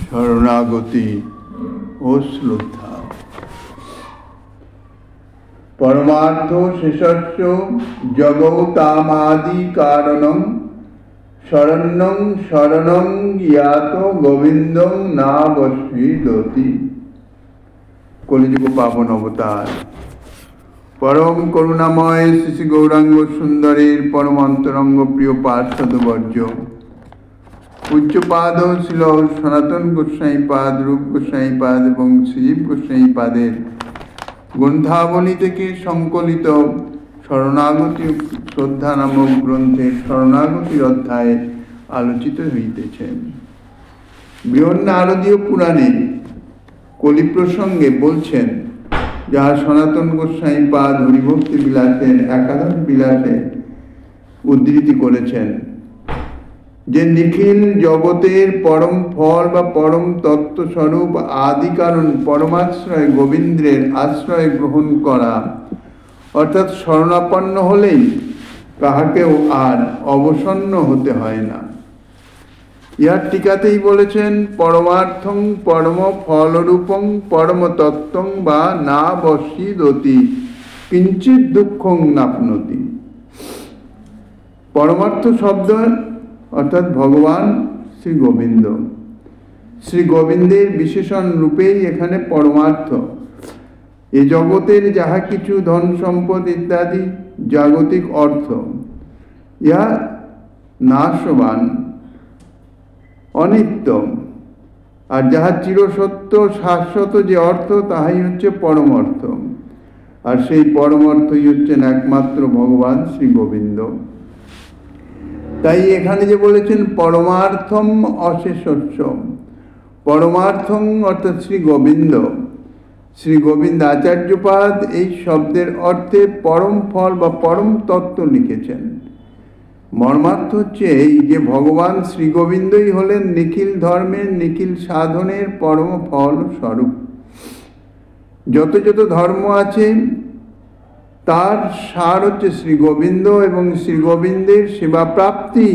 শরণাগতি ও শ্রদ্ধা। পরমার্থ শেষস্য জগতামাদি কারণং শরণ্যং শরণং ইয়াত গোবিন্দং নাবশ্যিদতি। কলিযুগ পাবন অবতার পরম করুণাময় শ্রী গৌরাঙ্গ সুন্দরের পরম অন্তরঙ্গ প্রিয় পার্শ্বদবর্য পূজ্যপাদ ছিল সনাতন গোস্বাইপাদ, রূপ গোস্বাইপাদ এবং শ্রীজীব গোস্বাইপাদের গ্রন্থাবলী থেকে সংকলিত শরণাগতি শ্রদ্ধা নামক গ্রন্থের শরণাগতির অধ্যায়ে আলোচিত হইতেছেন। বৃহৎ নারদীয় পুরাণে কলি প্রসঙ্গে বলছেন, যাহা সনাতন গোস্বাইপাদ হরিভক্তি বিলাসের একাদশ বিলাসে উদ্ধৃতি করেছেন, যে নিখিল জগতের পরম ফল বা পরম তত্ত্বস্বরূপ আদি কারণ পরমাশ্রয় গোবিন্দের আশ্রয় গ্রহণ করা, অর্থাৎ শরণাপন্ন হলেই কাহাকেও আর অবসন্ন হতে হয় না। ইহার টিকাতেই বলেছেন, পরমার্থং পরম ফলরূপং পরম তত্ত্বং বা না বশ্যিদতি কিঞ্চিৎ দুঃখং নাপনতি। পরমার্থ শব্দ অর্থাৎ ভগবান শ্রী গোবিন্দ, শ্রী গোবিন্দের বিশেষণ রূপেই এখানে পরমার্থ। এ জগতের যাহা কিছু ধন সম্পদ ইত্যাদি জাগতিক অর্থ, ইহা নাশবান অনিত্য, আর যাহা চিরসত্য শাশ্বত যে অর্থ, তাহাই হচ্ছে পরম অর্থ। আর সেই পরম অর্থই হচ্ছেন একমাত্র ভগবান শ্রী গোবিন্দ। তাই এখানে যে বলেছেন পরমার্থম অশেষস্য, পরমার্থম অর্থাৎ শ্রী গোবিন্দ, শ্রী গোবিন্দ আচার্যপাদ এই শব্দের অর্থে পরম ফল বা পরম তত্ত্ব লিখেছেন। মর্মার্থ হচ্ছে এই যে ভগবান শ্রী গোবিন্দই হলেন নিখিল ধর্মের নিখিল সাধনের পরম ফল স্বরূপ। যত যত ধর্ম আছে তার সার হচ্ছে শ্রী গোবিন্দ, এবং শ্রী গোবিন্দের সেবা প্রাপ্তি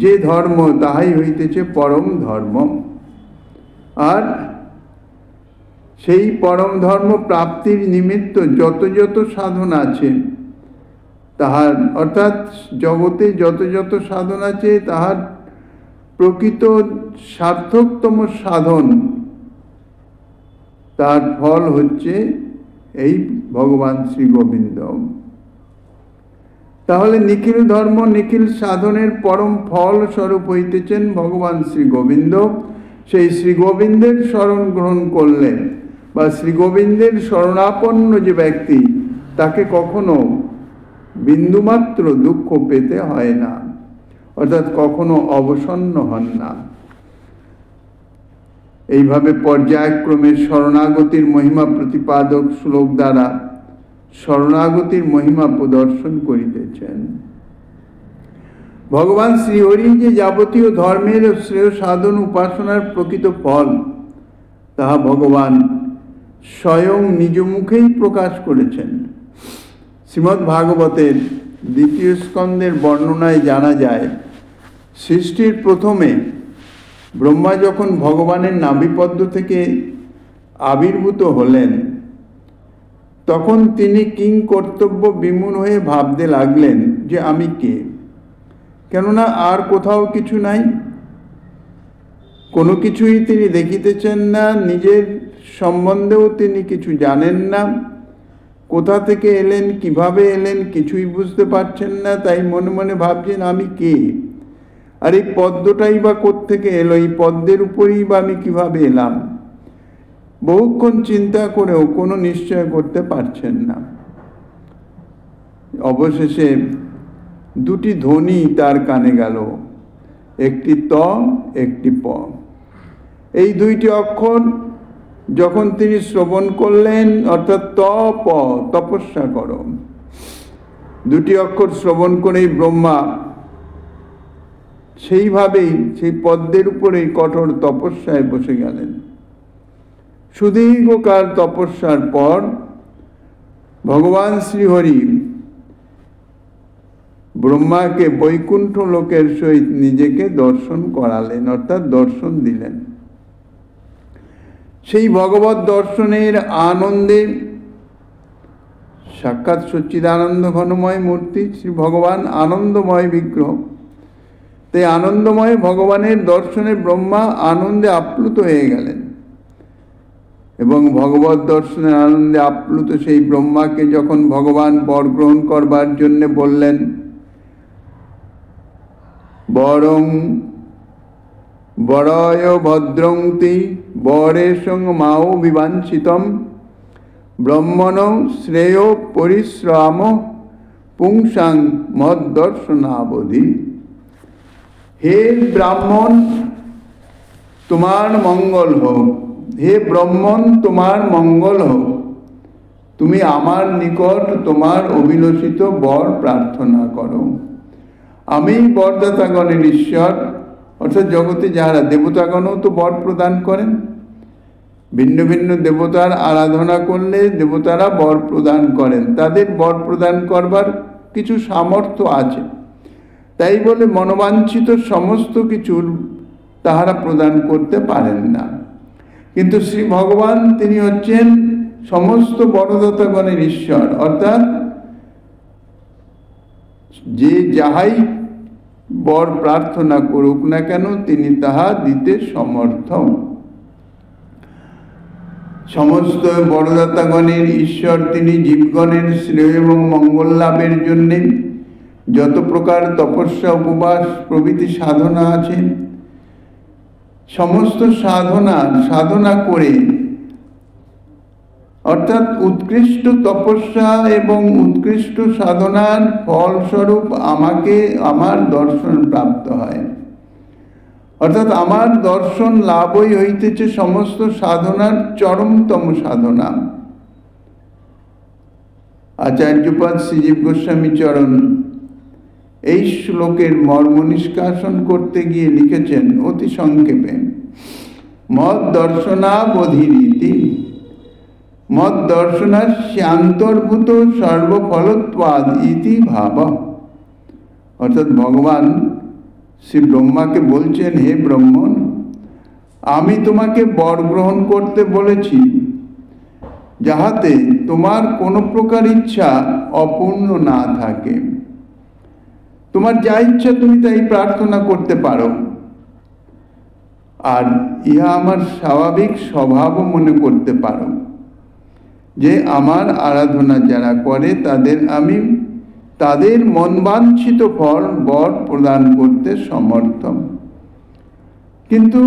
যে ধর্ম, তাহাই হইতেছে পরম ধর্ম। আর সেই পরম ধর্ম প্রাপ্তির নিমিত্ত যত যত সাধন আছে তাহার, অর্থাৎ জগতে যত যত সাধন আছে তাহার প্রকৃত সার্থকতম সাধন, তার ফল হচ্ছে এই ভগবান শ্রী গোবিন্দ। তাহলে নিখিল ধর্ম নিখিল সাধনের পরম ফল স্বরূপ হইতেছেন ভগবান শ্রী গোবিন্দ। সেই শ্রী গোবিন্দের শরণ গ্রহণ করলেন বা শ্রী গোবিন্দের শরণাপন্ন যে ব্যক্তি, তাকে কখনো বিন্দুমাত্র দুঃখ পেতে হয় না, অর্থাৎ কখনো অবসন্ন হন না। এইভাবে পর্যায়ক্রমে শরণাগতির মহিমা প্রতিপাদক শ্লোক দ্বারা শরণাগতির মহিমা প্রদর্শন করিতেছেন। ভগবান শ্রীহরি যে যাবতীয় ধর্মের শ্রেয় সাধন উপাসনার প্রকৃত ফল, তাহা ভগবান স্বয়ং নিজ মুখেই প্রকাশ করেছেন। শ্রীমদ্ ভাগবতের দ্বিতীয় স্কন্ধের বর্ণনায় জানা যায়, সৃষ্টির প্রথমে ব্রহ্মা যখন ভগবানের নাভিপদ্ম থেকে আবির্ভূত হলেন, তখন তিনি কিং কর্তব্য বিমূঢ় হয়ে ভাবতে লাগলেন যে আমি কে, কেননা আর কোথাও কিছু নাই, কোনো কিছুই তিনি দেখিতেছেন না, নিজের সম্বন্ধেও তিনি কিছু জানেন না, কোথা থেকে এলেন কিভাবে এলেন কিছুই বুঝতে পারছেন না। তাই মনে মনে ভাবছেন আমি কে, আর এই পদ্মটাই বা কোত্থেকে এলো, এই পদ্মের উপরেই বা আমি কিভাবে এলাম। বহুক্ষণ চিন্তা করেও কোনো নিশ্চয় করতে পারছেন না। অবশেষে দুটি ধ্বনি তার কানে গেল, একটি ত একটি প। এই দুইটি অক্ষর যখন তিনি শ্রবণ করলেন, অর্থাৎ ত প তপস্যা করো, দুটি অক্ষর শ্রবণ করেই ব্রহ্মা সেইভাবেই সেই পদ্মের উপরেই কঠোর তপস্যায় বসে গেলেন। সুদীর্ঘকাল তপস্যার পর ভগবান শ্রীহরি ব্রহ্মাকে বৈকুণ্ঠ লোকের সহিত নিজেকে দর্শন করালেন, অর্থাৎ দর্শন দিলেন। সেই ভগবত দর্শনের আনন্দে সাক্ষাৎ সচ্চিদানন্দ ঘনময় মূর্তি শ্রী ভগবান আনন্দময় বিগ্রহ। তাই আনন্দময় ভগবানের দর্শনে ব্রহ্মা আনন্দে আপ্লুত হয়ে গেলেন এবং ভগবত দর্শনের আনন্দে আপ্লুত সেই ব্রহ্মাকে যখন ভগবান বর গ্রহণ করবার জন্য বললেন, বরং বরয় ভদ্রংতি বরেশং মাও বিবাঞ্ছিতম ব্রহ্মণ শ্রেয় পরিশ্রম পুংসাং মদ্দর্শনাবধি। হে ব্রাহ্মণ, তোমার মঙ্গল হোক। হে ব্রাহ্মণ, তোমার মঙ্গল হোক। তুমি আমার নিকট তোমার অভিলষিত বর প্রার্থনা করো। আমি বরদাতাগণের ঈশ্বর, অর্থাৎ জগতে যারা দেবতাগণও তো বর প্রদান করেন। ভিন্ন ভিন্ন দেবতার আরাধনা করলে দেবতারা বর প্রদান করেন, তাদের বর প্রদান করবার কিছু সামর্থ্য আছে। তাই বলে মনোবাঞ্ছিত সমস্ত কিছুর তাহারা প্রদান করতে পারেন না। কিন্তু শ্রী ভগবান তিনি হচ্ছেন সমস্ত বরদাতাগণের ঈশ্বর, অর্থাৎ যে যাহাই বর প্রার্থনা করুক না কেন তিনি তাহা দিতে সমর্থ। সমস্ত বরদাতাগণের ঈশ্বর তিনি। জীবগণের শ্রেয় এবং মঙ্গল লাভের জন্যে যত প্রকার তপস্যা, উপবাস প্রভৃতি সাধনা আছে, সমস্ত সাধনা করে, অর্থাৎ উৎকৃষ্ট তপস্যা এবং উৎকৃষ্ট সাধনার ফলস্বরূপ আমাকে আমার দর্শন প্রাপ্ত হয়। অর্থাৎ আমার দর্শন লাভই হইতেছে সমস্ত সাধনার চরমতম সাধনা। আচার্যপাদ শ্রীজীব গোস্বামী চরণ এই শ্লোকের মর্ম নিষ্কাশন করতে গিয়ে লিখেছেন অতি সংক্ষেপে, মদ দর্শনাবধিরীতি মদ দর্শনাস্যান্তর্ভূত সর্বফলত্বাদ ইতি ভাব। অর্থাৎ ভগবান শ্রী ব্রহ্মাকে বলছেন, হে ব্রহ্মণ, আমি তোমাকে বর গ্রহণ করতে বলেছি যাহাতে তোমার কোনো প্রকার ইচ্ছা অপূর্ণ না থাকে। তোমার যা ইচ্ছা তুমি তাই প্রার্থনা করতে পারো, আর ইহা আমার স্বাভাবিক স্বভাবও মনে করতে পারো যে আমার আরাধনা যারা করে তাদের মনবাঞ্ছিত ফল বর প্রদান করতে সমর্থ। কিন্তু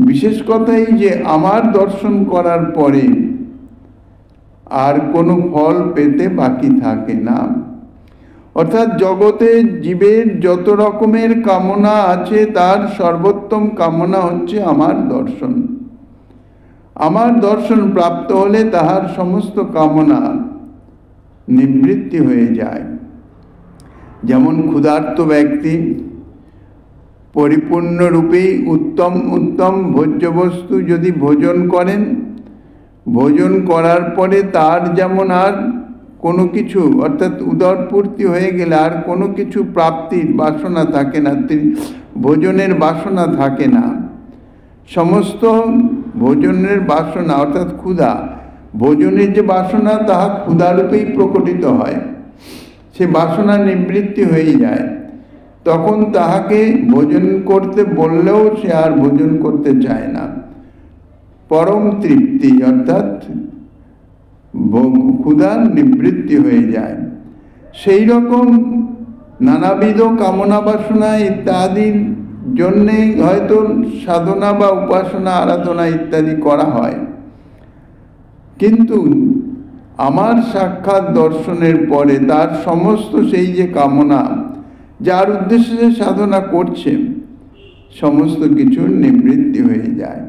বিশেষ কথা এই যে আমার দর্শন করার পরে আর কোনো ফল পেতে বাকি থাকে না। অর্থাৎ জগতে জীবের যত রকমের কামনা আছে তার সর্বোত্তম কামনা হচ্ছে আমার দর্শন। আমার দর্শন প্রাপ্ত হলে তাহার সমস্ত কামনা নিবৃত্তি হয়ে যায়। যেমন ক্ষুধার্ত ব্যক্তি পরিপূর্ণরূপেই উত্তম উত্তম ভোজ্যবস্তু যদি ভোজন করেন, ভোজন করার পরে তার যেমন আর কোনো কিছু, অর্থাৎ উদরপূর্তি হয়ে গেলে আর কোনো কিছু প্রাপ্তির বাসনা থাকে না, ভোজনের বাসনা থাকে না। সমস্ত ভোজনের বাসনা অর্থাৎ ক্ষুধা, ভোজনের যে বাসনা তাহা ক্ষুধারূপেই প্রকটিত হয়, সে বাসনা নিবৃত্তি হয়ে যায়। তখন তাহাকে ভোজন করতে বললেও সে আর ভোজন করতে চায় না। পরম তৃপ্তি অর্থাৎ ক্ষুধার নিবৃত্তি হয়ে যায়। সেই রকম নানাবিধ কামনা বাসনা ইত্যাদির জন্যে হয়তো সাধনা বা উপাসনা আরাধনা ইত্যাদি করা হয়, কিন্তু আমার সাক্ষাৎ দর্শনের পরে তার সমস্ত সেই যে কামনা যার উদ্দেশ্যে সে সাধনা করছে সমস্ত কিছুর নিবৃত্তি হয়ে যায়।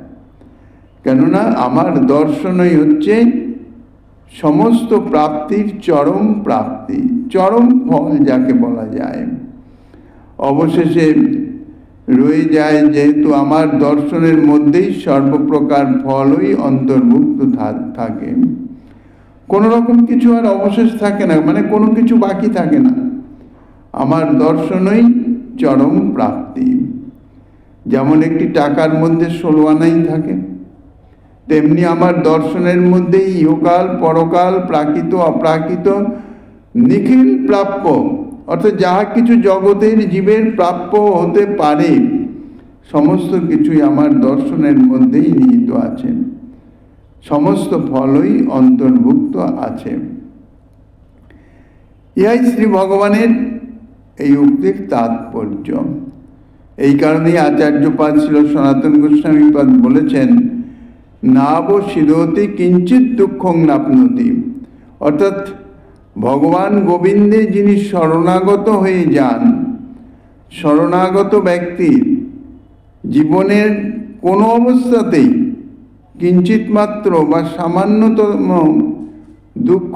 কেননা আমার দর্শনই হচ্ছে সমস্ত প্রাপ্তির চরম প্রাপ্তি, চরম ফল যাকে বলা যায়। অবশেষে রয়ে যায় যেহেতু আমার দর্শনের মধ্যেই সর্বপ্রকার ফলই অন্তর্ভুক্ত থাকে, কোনো রকম কিছু আর অবশেষ থাকে না, মানে কোনো কিছু বাকি থাকে না। আমার দর্শনই চরম প্রাপ্তি। যেমন একটি টাকার মধ্যে 16 আনাই থাকে, তেমনি আমার দর্শনের মধ্যে ইহকাল পরকাল প্রাকৃত অপ্রাকৃত নিখিল প্রাপ্য, অর্থাৎ যাহা কিছু জগতের জীবের প্রাপ্য হতে পারে সমস্ত কিছুই আমার দর্শনের মধ্যেই নিহিত আছে, সমস্ত ফলই অন্তর্ভুক্ত আছে। ইহাই শ্রী ভগবানের এই উক্তির তাৎপর্য। এই কারণেই আচার্যপাদ ছিল সনাতন গোস্বামীপাদ বলেছেন, নাব শিরোতি কিঞ্চিত দুঃখং নাপনতি, অর্থাৎ ভগবান গোবিন্দে যিনি শরণাগত হয়ে যান, শরণাগত ব্যক্তির জীবনের কোনো অবস্থাতেই কিঞ্চিত মাত্র বা সামান্যতম দুঃখ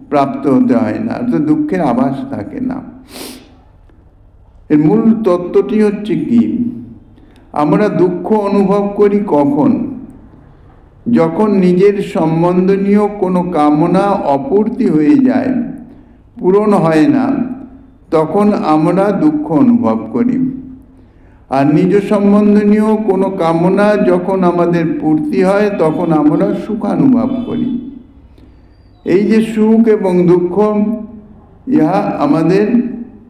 প্রাপ্ত হতে হয় না, অর্থাৎ দুঃখের আভাস থাকে না। এর মূল তত্ত্বটি হচ্ছে কি, আমরা দুঃখ অনুভব করি কখন? যখন নিজের সম্বন্ধনীয় কোনো কামনা অপূর্তি হয়ে যায়, পূরণ হয় না, তখন আমরা দুঃখ অনুভব করি। আর নিজ সম্বন্ধনীয় কোনো কামনা যখন আমাদের পূর্তি হয় তখন আমরা সুখানুভব করি। এই যে সুখ এবং দুঃখ, ইহা আমাদের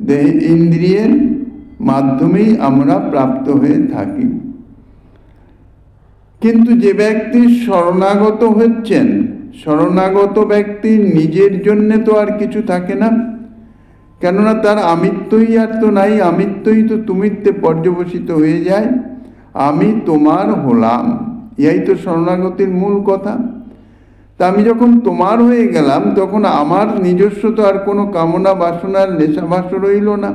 দেহ ইন্দ্রিয়ের মাধ্যমেই আমরা প্রাপ্ত হয়ে থাকি। কিন্তু যে ব্যক্তি শরণাগত হচ্ছেন, শরণাগত ব্যক্তির নিজের জন্যে তো আর কিছু থাকে না, কেননা তার আমিত্বই আর তো নাই, আমিত্বই তো তুমিত্বে পর্যবসিত হয়ে যায়, আমি তোমার হলাম, ইহাই তো শরণাগতির মূল কথা। তা আমি যখন তোমার হয়ে গেলাম তখন আমার নিজস্ব তো আর কোনো কামনা বাসনার লেশাভাস রইল না,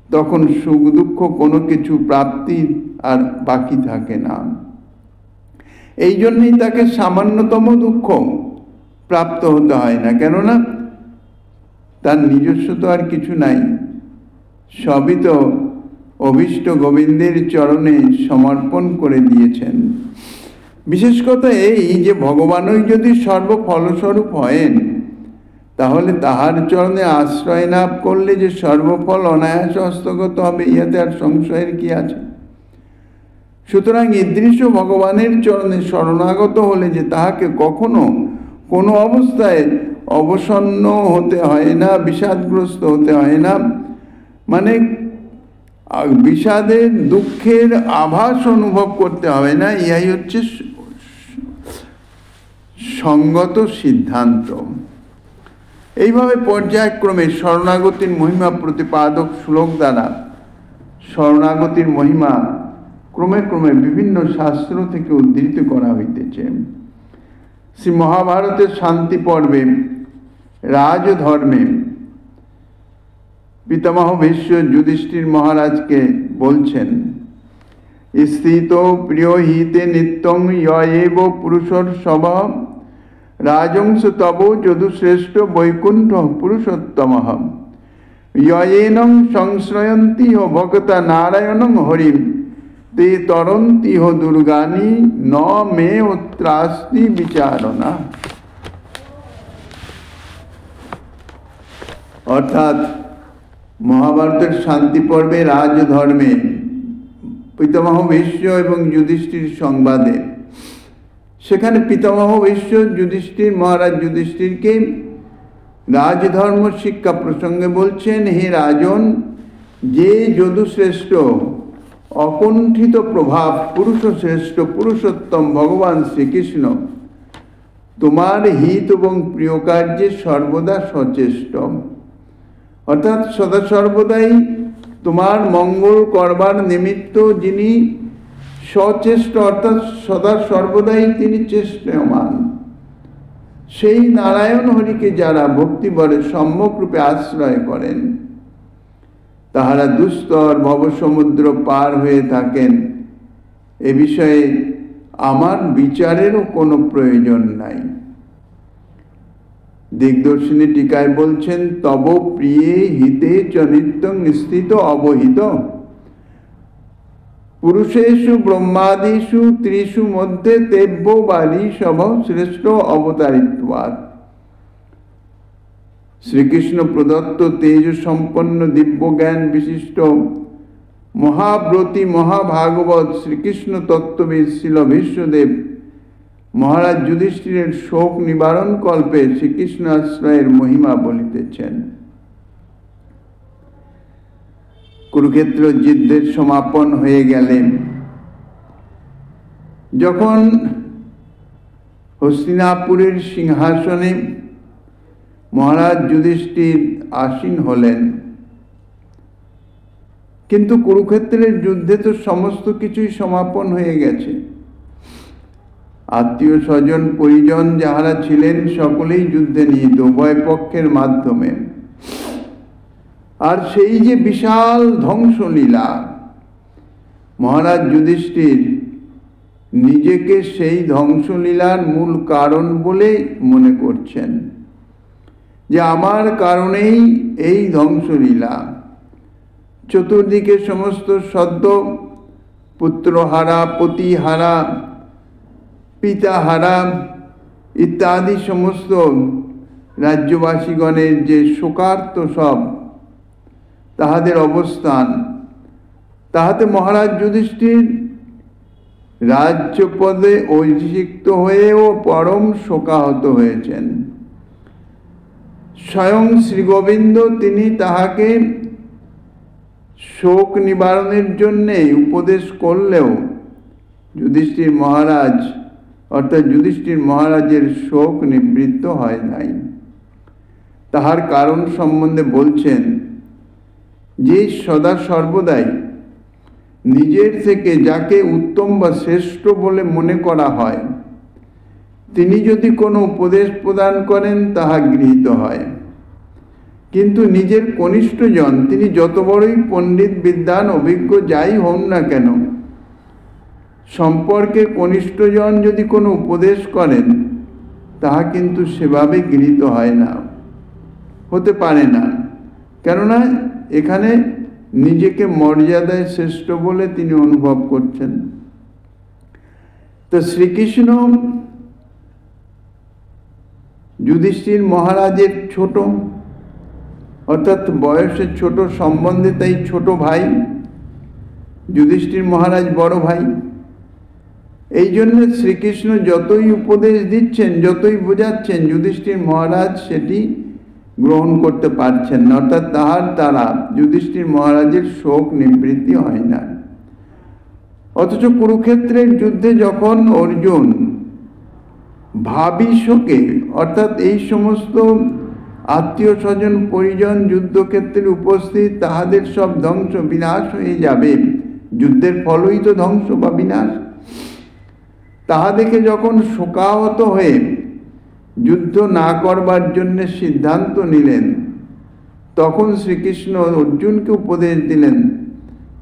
তখন সুখ দুঃখ কোনো কিছু প্রাপ্তি আর বাকি থাকে না। এই জন্যই তাকে সামান্যতম দুঃখ প্রাপ্ত হতে হয় না, কেননা তার নিজস্ব তো আর কিছু নাই, সবই তো অভীষ্ট গোবিন্দের চরণে সমর্পণ করে দিয়েছেন। বিশেষ কথা এই যে ভগবানই যদি সর্বফলস্বরূপ হয়েন, তাহলে তাহার চরণে আশ্রয় লাভ করলে যে সর্বফল অনায়াসে হস্তগত হবে, ইহাতে আর সংশয়ের কি আছে? সুতরাং ঈদৃশ ভগবানের চরণে শরণাগত হলে যে তাহাকে কখনো কোনো অবস্থায় অবসন্ন হতে হয় না, বিষাদগ্রস্ত হতে হয় না, মানে বিষাদের দুঃখের আভাস অনুভব করতে হবে না, ইহাই হচ্ছে সঙ্গত সিদ্ধান্ত। এইভাবে পর্যায়ক্রমে শরণাগতির মহিমা প্রতিপাদক শ্লোক দ্বারা শরণাগতির মহিমা ক্রমে ক্রমে বিভিন্ন শাস্ত্র থেকে উদ্ধৃত করা হইতেছে। শ্রী মহাভারতের শান্তি পর্বে রাজধর্মে পিতামহ ভীষ্ম যুধিষ্ঠির মহারাজকে বলছেন, স্থিত প্রিয় হিতে নিত্যং ইয়ৈব পুরুষর স্বভাব রাজংস তব যদুশ্রেষ্ঠ বৈকুণ্ঠ পুরুষোত্তমঃ ইয়েনং সংশ্রয়ন্তি ভক্তা নারায়ণং হরিম তে তরন্তি দুর্গানি ন মে ত্রাস্তি বিচারণা। অর্থাৎ মহাভারতের শান্তি পর্বে রাজধর্মে পিতামহ ভীষ্ম এবং যুধিষ্ঠির সংবাদে, সেখানে পিতামহ ভীষ্ম যুধিষ্ঠির মহারাজ যুধিষ্ঠিরকে রাজধর্ম শিক্ষা প্রসঙ্গে বলছেন, হে রাজন, যে যদুশ্রেষ্ঠ অকুণ্ঠিত প্রভাব পুরুষ শ্রেষ্ঠ পুরুষোত্তম ভগবান শ্রীকৃষ্ণ তোমার হিত এবং প্রিয় কার্যে সর্বদা সচেষ্ট, অর্থাৎ সদা সর্বদাই তোমার মঙ্গল করবার নিমিত্ত যিনি সচেষ্ট, অর্থাৎ সদা সর্বদাই তিনি চেষ্টমান, সেই নারায়ণ হরিকে যারা ভক্তিবরে সম্যকরূপে আশ্রয় করেন তাহারা দুস্তর ভবসমুদ্র পার হয়ে থাকেন, এ বিষয়ে আমার বিচারেরও কোনো প্রয়োজন নাই। দিগদর্শিনী টিকায় বলছেন, তব প্রিয়ে হিতে চ নিত্যং স্থিত অবহিত পুরুষেষু ব্রহ্মাদিষু ত্রিষু মধ্যে তেব্য বালি সভ শ্রেষ্ঠ অবতারিত্বাৎ। শ্রীকৃষ্ণ প্রদত্ত তেজ সম্পন্ন দিব্য জ্ঞান বিশিষ্ট মহাব্রতী মহাভাগবত শ্রীকৃষ্ণ তত্ত্ববিদ শ্রীল ভীষ্মদেব মহারাজ যুধিষ্ঠিরের শোক নিবারণ কল্পে শ্রীকৃষ্ণ আশ্রয়ের মহিমা বলিতেছেন। কুরুক্ষেত্র যুদ্ধের সমাপন হয়ে গেলেন, যখন হস্তিনাপুরের সিংহাসনে মহারাজ যুধিষ্ঠির আসীন হলেন, কিন্তু কুরুক্ষেত্রের যুদ্ধে তো সমস্ত কিছুই সমাপন হয়ে গেছে। আত্মীয় স্বজন পরিজন যাহারা ছিলেন সকলেই যুদ্ধে নিহিত উভয় পক্ষের মাধ্যমে। আর সেই যে বিশাল ধ্বংসলীলা, মহারাজ যুধিষ্ঠির নিজেকে সেই ধ্বংসলীলার মূল কারণ বলে মনে করছেন, যে আমার কারণেই এই ধ্বংসলীলা। চতুর্দিকে সমস্ত সদ্য পুত্রহারা, পতিহারা, পিতাহারা ইত্যাদি সমস্ত রাজ্যবাসীগণের যে শোকার্ত সব তাহাদের অবস্থান, তাহাতে মহারাজ যুধিষ্ঠির রাজ্যপদে অভিষিক্ত হয়েও পরম শোকাহত হয়েছেন। স্বয়ং শ্রী গোবিন্দ তিনি তাহাকে শোক নিবারণের জন্যে উপদেশ করলেও যুধিষ্ঠির মহারাজ অর্থাৎ যুধিষ্ঠির মহারাজের শোক নিবৃত্ত হয় নাই। তাহার কারণ সম্বন্ধে বলছেন যে সদা সর্বদাই নিজের থেকে যাকে উত্তম বা শ্রেষ্ঠ বলে মনে করা হয়, তিনি যদি কোনো উপদেশ প্রদান করেন তাহা গৃহীত হয়। কিন্তু নিজের কনিষ্ঠজন তিনি যত বড়ই পণ্ডিত বিদ্বান অভিজ্ঞ যাই হন না কেন, সম্পর্কে কনিষ্ঠজন যদি কোনো উপদেশ করেন তাহা কিন্তু সেভাবে গৃহীত হয় না, হতে পারে না। কেননা এখানে নিজেকে মর্যাদায় শ্রেষ্ঠ বলে তিনি অনুভব করছেন। তো শ্রীকৃষ্ণ যুধিষ্ঠির মহারাজের ছোট, অর্থাৎ বয়সে ছোট, সম্বন্ধে তাই ছোট ভাই, যুধিষ্ঠির মহারাজ বড় ভাই। এই জন্য শ্রীকৃষ্ণ যতই উপদেশ দিচ্ছেন, যতই বোঝাচ্ছেন, যুধিষ্ঠির মহারাজ সেটি গ্রহণ করতে পারছেন না, অর্থাৎ তাহার দ্বারা যুধিষ্ঠির মহারাজের শোক নিবৃত্তি হয় না। অথচ কুরুক্ষেত্রের যুদ্ধে যখন অর্জুন ভাবী শোকে, অর্থাৎ এই সমস্ত আত্মীয় স্বজন পরিজন যুদ্ধক্ষেত্রে উপস্থিত, তাহাদের সব ধ্বংস বিনাশ হয়ে যাবে, যুদ্ধের ফলই তো ধ্বংস বা বিনাশ, তাহা দেখে যখন শোকাহত হয়ে যুদ্ধ না করবার জন্য সিদ্ধান্ত নিলেন, তখন শ্রীকৃষ্ণ অর্জুনকে উপদেশ দিলেন।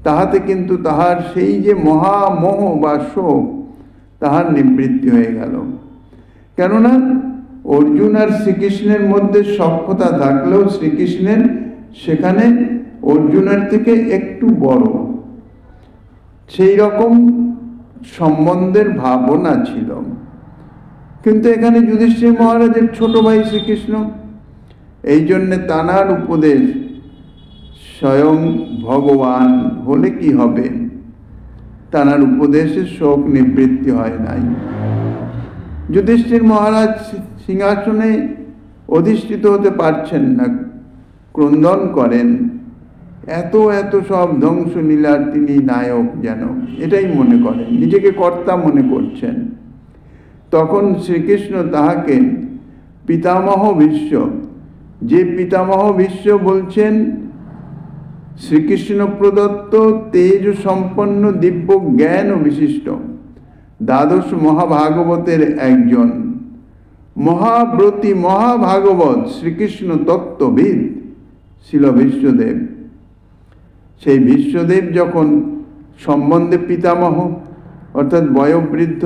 তাহাতে কিন্তু তাহার সেই যে মহামোহ বা শোক তাহার নিবৃত্তি হয়ে গেল। কেননা অর্জুন আর শ্রীকৃষ্ণের মধ্যে সখ্যতা থাকলেও শ্রীকৃষ্ণের সেখানে অর্জুনের থেকে একটু বড়, সেই রকম সম্বন্ধের ভাবনা ছিল। কিন্তু এখানে যুধিষ্ঠির মহারাজের ছোট ভাই শ্রীকৃষ্ণ, এই জন্যে তানার উপদেশ স্বয়ং ভগবান হলে কি হবে, তানার উপদেশে শোক নিবৃত্তি হয় নাই। যুধিষ্ঠির মহারাজ সিংহাসনে অধিষ্ঠিত হতে পারছেন না, ক্রন্দন করেন। এত এত সব ধ্বংসলীলার তিনি নায়ক, যেন এটাই মনে করেন, নিজেকে কর্তা মনে করছেন। তখন শ্রীকৃষ্ণ তাহাকে পিতামহ ভীষ্ম, যে পিতামহ ভীষ্ম বলছেন শ্রীকৃষ্ণ প্রদত্ত তেজ সম্পন্ন দিব্য জ্ঞান ও বিশিষ্ট দ্বাদশ মহাভাগবতের একজন মহাব্রতী মহাভাগবত শ্রীকৃষ্ণ তত্ত্ববিদ ছিল ভীষ্মদেব। সেই ভীষ্মদেব যখন সম্বন্ধে পিতামহ, অর্থাৎ বয়োবৃদ্ধ,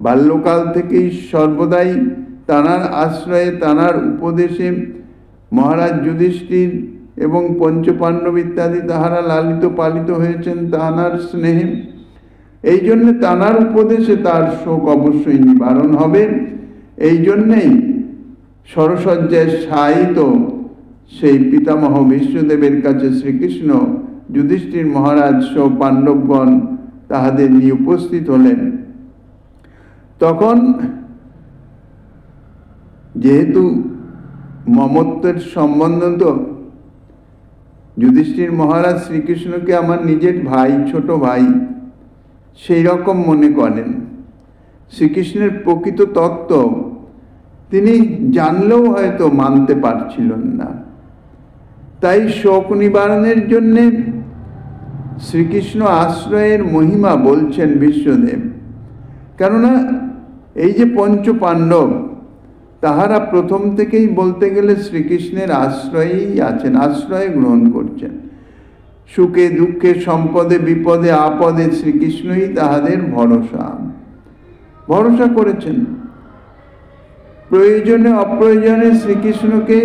বাল্যকাল থেকেই সর্বদাই তানার আশ্রয়ে তানার উপদেশে মহারাজ যুধিষ্ঠির এবং পঞ্চপাণ্ডব ইত্যাদি তাহারা লালিত পালিত হয়েছেন তাহার স্নেহে। এই জন্যে তানার উপদেশে তার শোক অবশ্যই নিবারণ হবে। এই জন্যেই সরসজ্জায় শায়িত সেই পিতামহ ভীষ্মদেবের কাছে শ্রীকৃষ্ণ যুধিষ্ঠির মহারাজ সহ পাণ্ডবগণ তাহাদের নিয়ে উপস্থিত হলেন। তখন যেহেতু মমত্বের সম্বন্ধ, তো যুধিষ্ঠির মহারাজ শ্রীকৃষ্ণকে আমার নিজের ভাই, ছোট ভাই সেই রকম মনে করেন। শ্রীকৃষ্ণের প্রকৃত তত্ত্ব তিনি জানলেও হয়তো মানতে পারছিলেন না। তাই শোক নিবারণের জন্যে শ্রীকৃষ্ণ আশ্রয়ের মহিমা বলছেন বিশ্বদেব। কেননা এই যে পঞ্চ পাণ্ডব, তাহারা প্রথম থেকেই বলতে গেলে শ্রীকৃষ্ণের আশ্রয়েই আছেন, আশ্রয় গ্রহণ করছেন। সুখে দুঃখে সম্পদে বিপদে আপদে শ্রীকৃষ্ণই তাহাদের ভরসা করেছেন। প্রয়োজনে অপ্রয়োজনে শ্রীকৃষ্ণকে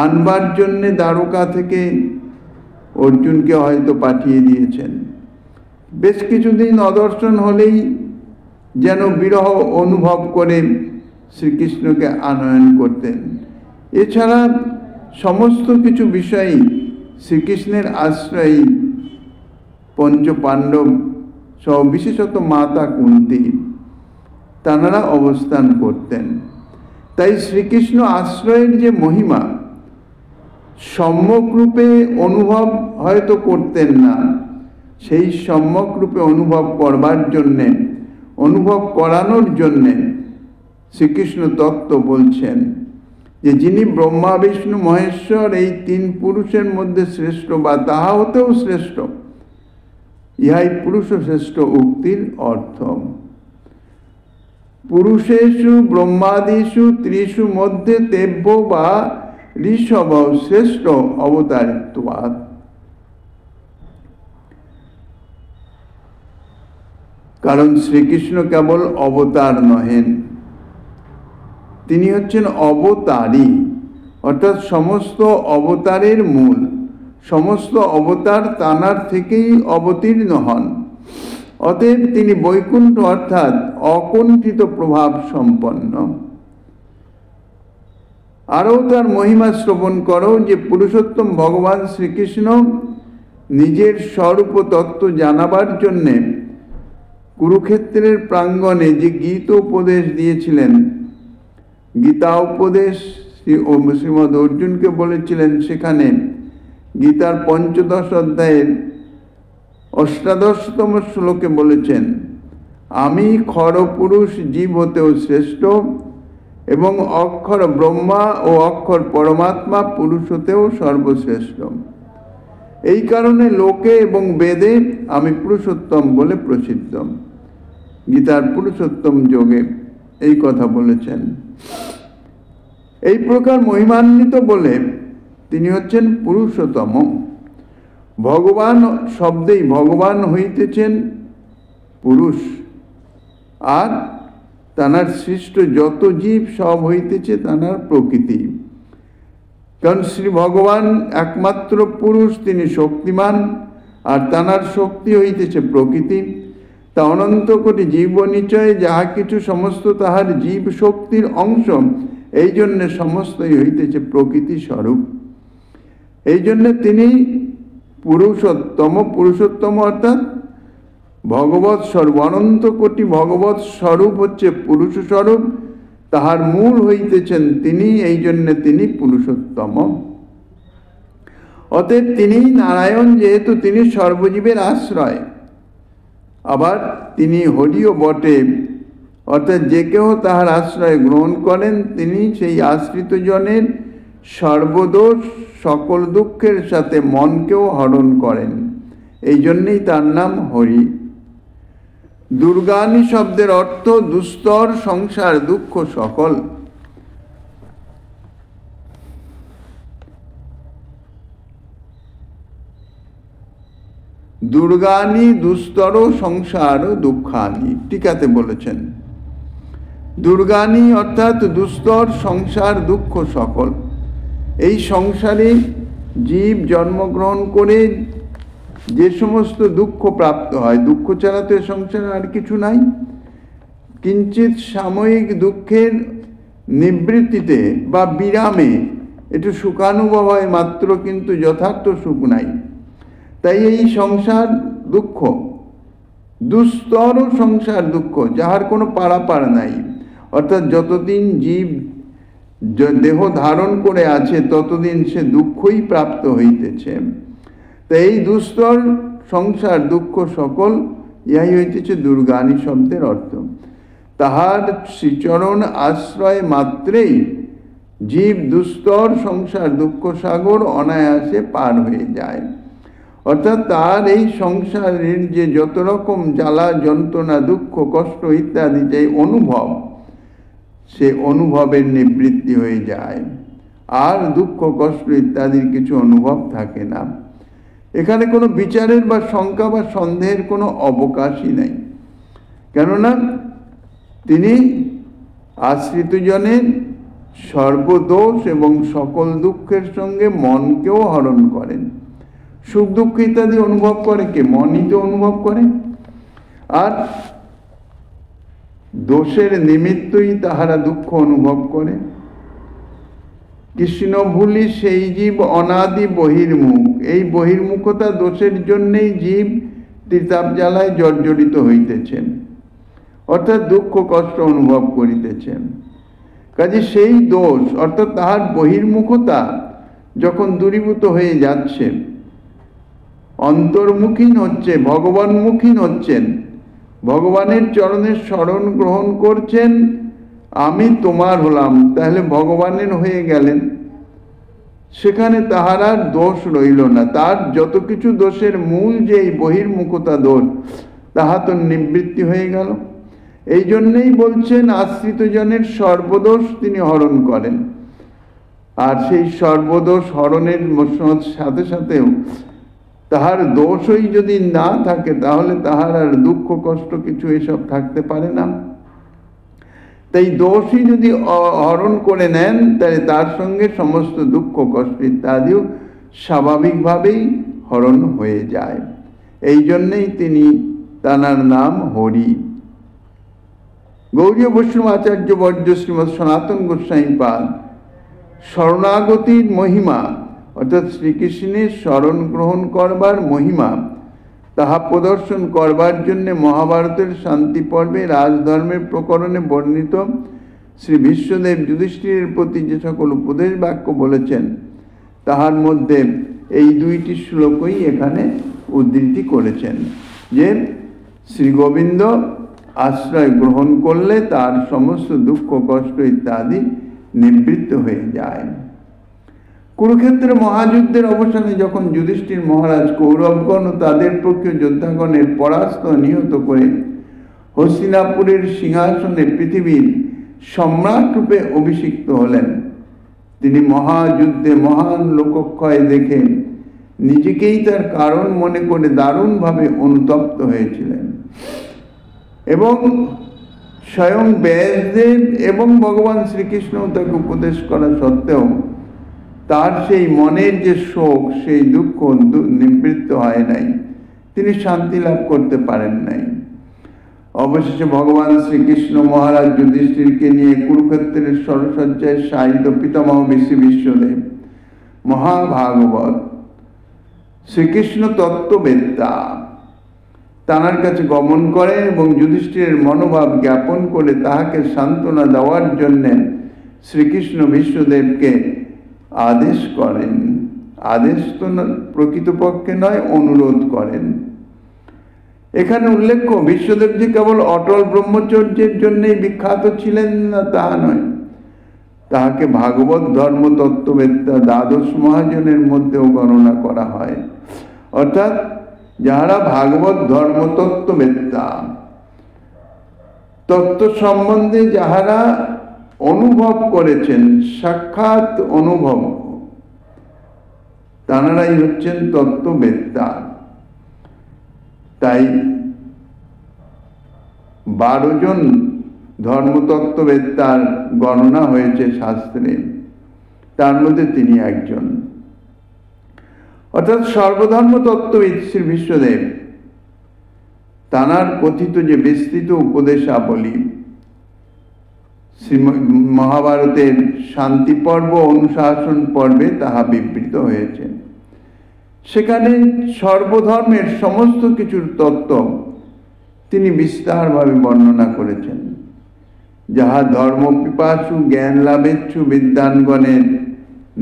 আনবার জন্যে দ্বারকা থেকে অর্জুনকে হয়তো পাঠিয়ে দিয়েছেন। বেশ কিছুদিন অদর্শন হলেই যেন বিরহ অনুভব করে শ্রীকৃষ্ণকে আনয়ন করতেন। এছাড়া সমস্ত কিছু বিষয়ই শ্রীকৃষ্ণের আশ্রয়ী পঞ্চ পাণ্ডব সহ বিশেষত মাতা কুন্তী তাঁরা অবস্থান করতেন। তাই শ্রীকৃষ্ণ আশ্রয়ের যে মহিমা সম্যক রূপে অনুভব হয়তো করতেন না, সেই সম্যক রূপে অনুভব করবার জন্যে, অনুভব করানোর জন্যে শ্রীকৃষ্ণ তত্ত্ব বলছেন যে যিনি ব্রহ্মা বিষ্ণু মহেশ্বর এই তিন পুরুষের মধ্যে শ্রেষ্ঠ বা তাহা হতেও শ্রেষ্ঠ, ইহাই পুরুষ শ্রেষ্ঠ উক্তির অর্থ। পুরুষেষু ব্রহ্মাদিষু ত্রিষু মধ্যে তেব্য বা ঋষভ শ্রেষ্ঠ অবতারিত্বাৎ। কারণ শ্রীকৃষ্ণ কেবল অবতার নহেন, তিনি হচ্ছেন অবতারী, অর্থাৎ সমস্ত অবতারের মূল। সমস্ত অবতার তাঁর থেকেই অবতীর্ণ হন। অতএব তিনি বৈকুণ্ঠ অর্থাৎ অকুণ্ঠিত প্রভাব সম্পন্ন। আরও তার মহিমা শ্রবণ করো যে পুরুষোত্তম ভগবান শ্রীকৃষ্ণ নিজের স্বরূপ তত্ত্ব জানাবার জন্যে কুরুক্ষেত্রের প্রাঙ্গণে যে গীত উপদেশ দিয়েছিলেন, গীতা উপদেশ শ্রীমৎ অর্জুনকে বলেছিলেন, সেখানে গীতার ৫ম অধ্যায়ের ৮তম শ্লোকে বলেছেন, আমি ক্ষর পুরুষ জীব হতেও শ্রেষ্ঠ এবং অক্ষর ব্রহ্মা ও অক্ষর পরমাত্মা পুরুষ হতেও সর্বশ্রেষ্ঠ। এই কারণে লোকে এবং বেদে আমি পুরুষোত্তম বলে প্রসিদ্ধ। গীতার পুরুষোত্তম যোগে এই কথা বলেছেন। এই প্রকার মহিমান্বিত বলে তিনি হচ্ছেন পুরুষোত্তম। ভগবান শব্দেই ভগবান হইতেছেন পুরুষ, আর তাঁর সৃষ্ট যত জীব সব হইতেছে তাঁর প্রকৃতি। কারণ শ্রী ভগবান একমাত্র পুরুষ, তিনি শক্তিমান, আর তাঁর শক্তি হইতেছে প্রকৃতি। তা অনন্ত কোটি জীব নিচয় যাহা কিছু সমস্ত তাহার জীব শক্তির অংশ, এই জন্যে সমস্তই হইতেছে প্রকৃতি স্বরূপ। এই জন্যে তিনি পুরুষোত্তম। পুরুষোত্তম অর্থাৎ ভগবৎ স্বরূপ। অনন্ত কোটি ভগবৎ স্বরূপ হচ্ছে পুরুষ স্বরূপ, তাহার মূল হইতেছেন তিনি, এই জন্যে তিনি পুরুষোত্তম। অতএব তিনি নারায়ণ, যেহেতু তিনি সর্বজীবের আশ্রয়। আবার তিনি হরিও বটে, অর্থাৎ যে কেহ তাহার আশ্রয় গ্রহণ করেন তিনি সেই আশ্রিত জনের সর্বদোষ সকল দুঃখের সাথে মনকেও হরণ করেন। এই জন্যেই তার নাম হরি। দুর্গানি শব্দের অর্থ দুস্তর সংসার দুঃখ সকল। দুর্গানি দুস্তর সংসার দুঃখানি, টিকাতে বলেছেন। দুর্গানি অর্থাৎ দুস্তর সংসার দুঃখ সকল। এই সংসারে জীব জন্মগ্রহণ করে যে সমস্ত দুঃখ প্রাপ্ত হয়, দুঃখ ছাড়া তো সংসারে আর কিছু নাই। কিঞ্চিত সাময়িক দুঃখের নিবৃত্তিতে বা বিরামে একটু সুখানুভব হয় মাত্র, কিন্তু যথার্থ সুখ নাই। তাই এই সংসার দুঃখ, দুস্তর সংসার দুঃখ, যাহার কোনো পারাপার নাই। অর্থাৎ যতদিন জীব দেহ ধারণ করে আছে ততদিন সে দুঃখই প্রাপ্ত হইতেছে। তো এই দুস্তর সংসার দুঃখ সকল, ইহাই হইতেছে দুর্গানী শব্দের অর্থ। তাহার শ্রীচরণ আশ্রয় মাত্রেই জীব দুস্তর সংসার দুঃখ সাগর অনায়াসে পার হয়ে যায়। অর্থাৎ তার এই সংসারের যে যত রকম জ্বালা যন্ত্রণা দুঃখ কষ্ট ইত্যাদি যে অনুভব, সে অনুভবের নিবৃত্তি হয়ে যায়, আর দুঃখ কষ্ট ইত্যাদির কিছু অনুভব থাকে না। এখানে কোনো বিচারের বা শঙ্কা বা সন্দেহের কোনো অবকাশই নাই, কেননা তিনি আশ্রিতজনের সর্বদোষ এবং সকল দুঃখের সঙ্গে মনকেও হরণ করেন। সুখ দুঃখ ইত্যাদি অনুভব করে কে? মনই তো অনুভব করে। আর দোষের নিমিত্তই তাহারা দুঃখ অনুভব করে। কৃষ্ণ ভুলি সেই জীব অনাদি বহির্মুখ। এই বহির্মুখতা দোষের জন্যেই জীব ত্রিতাপ জ্বালায় জর্জরিত হইতেছেন, অর্থাৎ দুঃখ কষ্ট অনুভব করিতেছেন। কাজে সেই দোষ অর্থাৎ তাহার বহির্মুখতা যখন দূরীভূত হয়ে যাচ্ছে, অন্তর্মুখীন হচ্ছে, ভগবানমুখীন হচ্ছেন, ভগবানের চরণের শরণ গ্রহণ করছেন, আমি তোমার হলাম, তাহলে ভগবানের হয়ে গেলেন। সেখানে তাহার আর দোষ রইল না। তার যত কিছু দোষের মূল যে এই বহির্মুখতা দোষ, তাহা তো নিবৃত্তি হয়ে গেল। এই জন্যেই বলছেন আশ্রিতজনের সর্বদোষ তিনি হরণ করেন। আর সেই সর্বদোষ হরণের সাথে সাথেও তাহার দোষই যদি না থাকে, তাহলে তাহার আর দুঃখ কষ্ট কিছু এসব থাকতে পারে না। তাই দোষই যদি হরণ করে নেন, তাহলে তার সঙ্গে সমস্ত দুঃখ কষ্ট ইত্যাদিও স্বাভাবিকভাবেই হরণ হয়ে যায়। এই জন্যেই তিনি, তাঁর নাম হরি। গৌড়ীয় বৈষ্ণব আচার্য বর্য শ্রীমৎ সনাতন গোস্বামী পাদ শরণাগতির মহিমা অর্থাৎ শ্রীকৃষ্ণের শরণ গ্রহণ করবার মহিমা তাহা প্রদর্শন করবার জন্যে মহাভারতের শান্তি পর্বে রাজধর্মের প্রকরণে বর্ণিত শ্রী বিশ্বদেব যুধিষ্ঠিরের প্রতি যে সকল উপদেশ বাক্য বলেছেন, তাহার মধ্যে এই দুইটি শ্লোকই এখানে উদ্ধৃতি করেছেন, যে শ্রী গোবিন্দ আশ্রয় গ্রহণ করলে তার সমস্ত দুঃখ কষ্ট ইত্যাদি নিবৃত্ত হয়ে যায়। কুরুক্ষেত্রের মহাযুদ্ধের অবসানে যখন যুধিষ্ঠির মহারাজ কৌরবগণ ও তাদের পক্ষীয় যোদ্ধাগণের পরাস্ত নিহত করে হস্তিনাপুরের সিংহাসনে পৃথিবীর সম্রাট রূপে অভিষিক্ত হলেন, তিনি মহাযুদ্ধে মহান লোকক্ষয় দেখে নিজেকেই তার কারণ মনে করে দারুণভাবে অনুতপ্ত হয়েছিলেন। এবং স্বয়ং ব্যাসদেব এবং ভগবান শ্রীকৃষ্ণ তাকে উপদেশ করা সত্ত্বেও তার সেই মনের যে শোক, সেই দুঃখ নিবৃত্ত হয় নাই, তিনি শান্তি লাভ করতে পারেন নাই। অবশেষে ভগবান শ্রীকৃষ্ণ মহারাজ যুধিষ্ঠিরকে নিয়ে কুরুক্ষেত্রের সরসজ্জায় শায়িত পিতামহ ঋষি বিশ্বদেব মহাভাগবত শ্রীকৃষ্ণ তত্ত্ববেত্তা তাঁর কাছে গমন করেন এবং যুধিষ্ঠিরের মনোভাব জ্ঞাপন করে তাহাকে সান্ত্বনা দেওয়ার জন্য শ্রীকৃষ্ণ বিশ্বদেবকে আদেশ করেন। আদেশ তো প্রকৃতপক্ষে নয়, অনুরোধ করেন। এখানে উল্লেখ্য, বিশ্বদেব যে কেবল অটল ব্রহ্মচর্যের জন্যই বিখ্যাত ছিলেন না তাহা নয়, তাহাকে ভাগবত ধর্ম তত্ত্ববেত্তা দ্বাদশ মহাজনের মধ্যেও গণনা করা হয়। অর্থাৎ যাহারা ভাগবত ধর্ম তত্ত্ববেত্তা, তত্ত্ব সম্বন্ধে যাহারা অনুভব করেছেন, সাক্ষাৎ অনুভব, তাঁরাই হচ্ছেন তত্ত্ববেত্তা। তাই 12 জন ধর্মতত্ত্ববেত্তার গণনা হয়েছে শাস্ত্রে, তার মধ্যে তিনি একজন। অর্থাৎ সর্বধর্ম তত্ত্ববিদ শ্রী বিশ্বদেব তাঁর কথিত যে বিস্তৃত উপদেশাবলী শ্রী মহাভারতের শান্তি পর্ব অনুশাসন পর্বে তাহা বিবৃত হয়েছে। সেখানে সর্বধর্মের সমস্ত কিছুর তত্ত্ব তিনি বিস্তারভাবে বর্ণনা করেছেন। যাহা ধর্ম পিপাসু জ্ঞান লাভেচ্ছু বিদ্বানগণের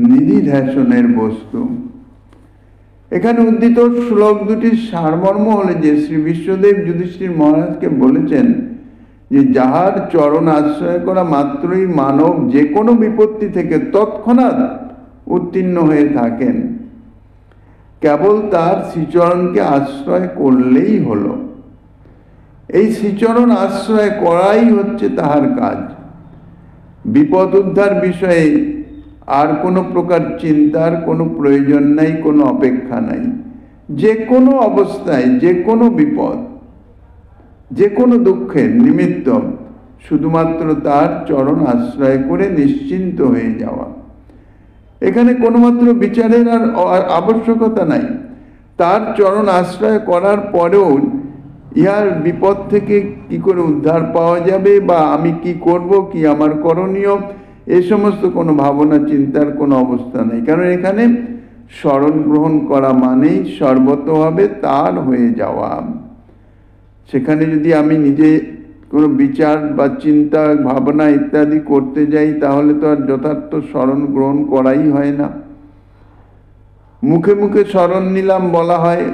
নিধিধ্যাসনের বস্তু। এখানে উদ্ধৃত শ্লোক দুটির সারমর্ম হলে যে শ্রী বিশ্বদেব যুধিষ্ঠির মহারাজকে বলেছেন যে যাহার চরণ আশ্রয় করা মাত্রই মানব যে কোনো বিপত্তি থেকে তৎক্ষণাৎ উত্তীর্ণ হয়ে থাকেন, কেবল তার শ্রীচরণকে আশ্রয় করলেই হলো। এই শ্রীচরণ আশ্রয় করাই হচ্ছে তাহার কাজ। বিপদ উদ্ধার বিষয়ে আর কোনো প্রকার চিন্তার কোনো প্রয়োজন নাই, কোনো অপেক্ষা নাই। যে কোনো অবস্থায়, যে কোনো বিপদ, যে কোনো দুঃখের নিমিত্ত শুধুমাত্র তার চরণ আশ্রয় করে নিশ্চিন্ত হয়ে যাওয়া। এখানে কোনোমাত্র বিচারের আর আবশ্যকতা নাই। তার চরণ আশ্রয় করার পরেও ইহার বিপদ থেকে কি করে উদ্ধার পাওয়া যাবে, বা আমি কি করব, কি আমার করণীয়, এ সমস্ত কোনো ভাবনা চিন্তার কোনো অবস্থা নেই। কারণ এখানে শরণ গ্রহণ করা মানেই সর্বতভাবে তার হয়ে যাওয়া। সেখানে যদি আমি নিজে কোনো বিচার বা চিন্তা ভাবনা ইত্যাদি করতে যাই, তাহলে তো আর যথার্থ শরণ গ্রহণ করাই হয় না। মুখে মুখে শরণ নিলাম বলা হয়,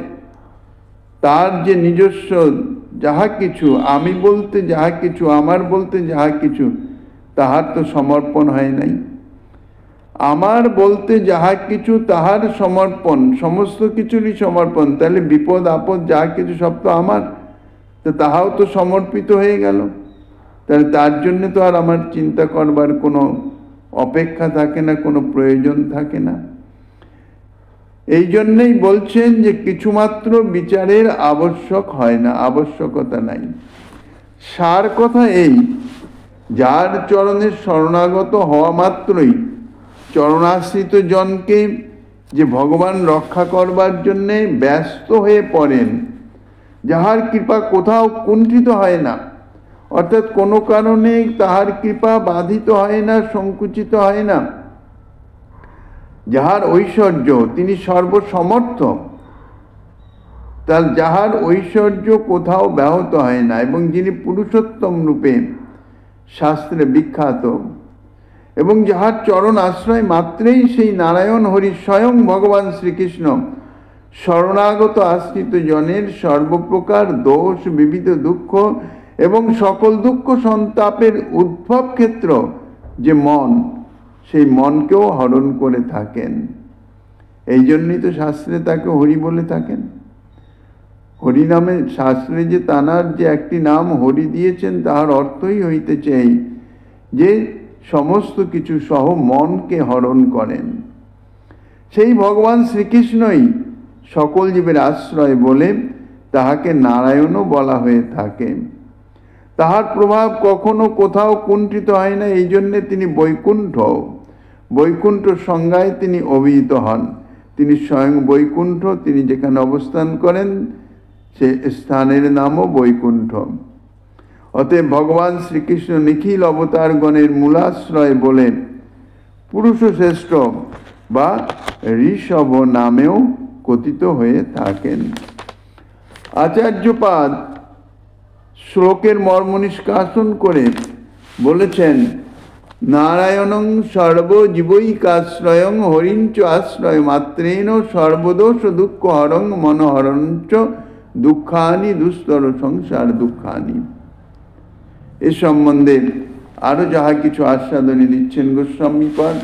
তার যে নিজস্ব যাহা কিছু, আমি বলতে যাহা কিছু, আমার বলতে যাহা কিছু, তাহার তো সমর্পণ হয় নাই। আমার বলতে যাহা কিছু তাহার সমর্পণ, সমস্ত কিছুরই সমর্পণ। তাহলে বিপদ আপদ যাহা কিছু সব তো আমার, তো তাহাও তো সমর্পিত হয়ে গেল। তাহলে তার জন্য তো আর আমার চিন্তা করবার কোনো অপেক্ষা থাকে না, কোনো প্রয়োজন থাকে না। এই জন্যই বলছেন যে কিছুমাত্র বিচারের আবশ্যক হয় না, আবশ্যকতা নাই। সার কথা এই, যার চরণে শরণাগত হওয়া মাত্রই চরণাশ্রিত জনকে যে ভগবান রক্ষা করবার জন্যে ব্যস্ত হয়ে পড়েন, যাহার কৃপা কোথাও কুণ্ঠিত হয় না, অর্থাৎ কোনো কারণে তাহার কৃপা বাধিত হয় না, সংকুচিত হয় না, যাহার ঐশ্বর্য, তিনি সর্বসমর্থ, তার যাহার ঐশ্বর্য কোথাও ব্যাহত হয় না, এবং যিনি পুরুষোত্তম রূপে শাস্ত্রে বিখ্যাত, এবং যাহার চরণ আশ্রয় মাত্রেই সেই নারায়ণ হরি স্বয়ং ভগবান শ্রীকৃষ্ণ শরণাগত আশ্রিত জনের সর্বপ্রকার দোষ, বিবিধ দুঃখ এবং সকল দুঃখ সন্তাপের উদ্ভব ক্ষেত্র যে মন, সেই মনকেও হরণ করে থাকেন। এই জন্যই তো শাস্ত্রে তাকে হরি বলে থাকেন। হরি নামে শাস্ত্রে যে তানার যে একটি নাম হরি দিয়েছেন, তাহার অর্থই হইতেছে এই যে সমস্ত কিছু সহ মনকে হরণ করেন। সেই ভগবান শ্রীকৃষ্ণই সকল জীবের আশ্রয় বলে তাহাকে নারায়ণও বলা হয়ে থাকে। তাহার প্রভাব কখনো কোথাও কুণ্ঠিত হয় না, এই জন্যে তিনি বৈকুণ্ঠ, বৈকুণ্ঠ সংজ্ঞায় তিনি অভিহিত হন। তিনি স্বয়ং বৈকুণ্ঠ, তিনি যেখানে অবস্থান করেন সে স্থানের নামও বৈকুণ্ঠ। অতএব ভগবান শ্রীকৃষ্ণ নিখিল অবতারগণের মূলাশ্রয় বলে পুরুষ শ্রেষ্ঠ বা ঋষভ নামেও কথিত হয়ে থাকেন। আচার্যপাদ শ্লোকের মর্ম নিষ্কাশন করে বলেছেন, নারায়ণং সর্বজীবৈকাশ্রয়ং হরিঞ্চ আশ্রয় মাত্রেণ সর্বদোষ দুঃখ হরং মনোহরঞ্চ দুঃখানি দুস্তর সংসার দুঃখানি। এ সম্বন্ধে আরো যাহা কিছু আস্বাদনী দিচ্ছেন গোস্বামীপাদ।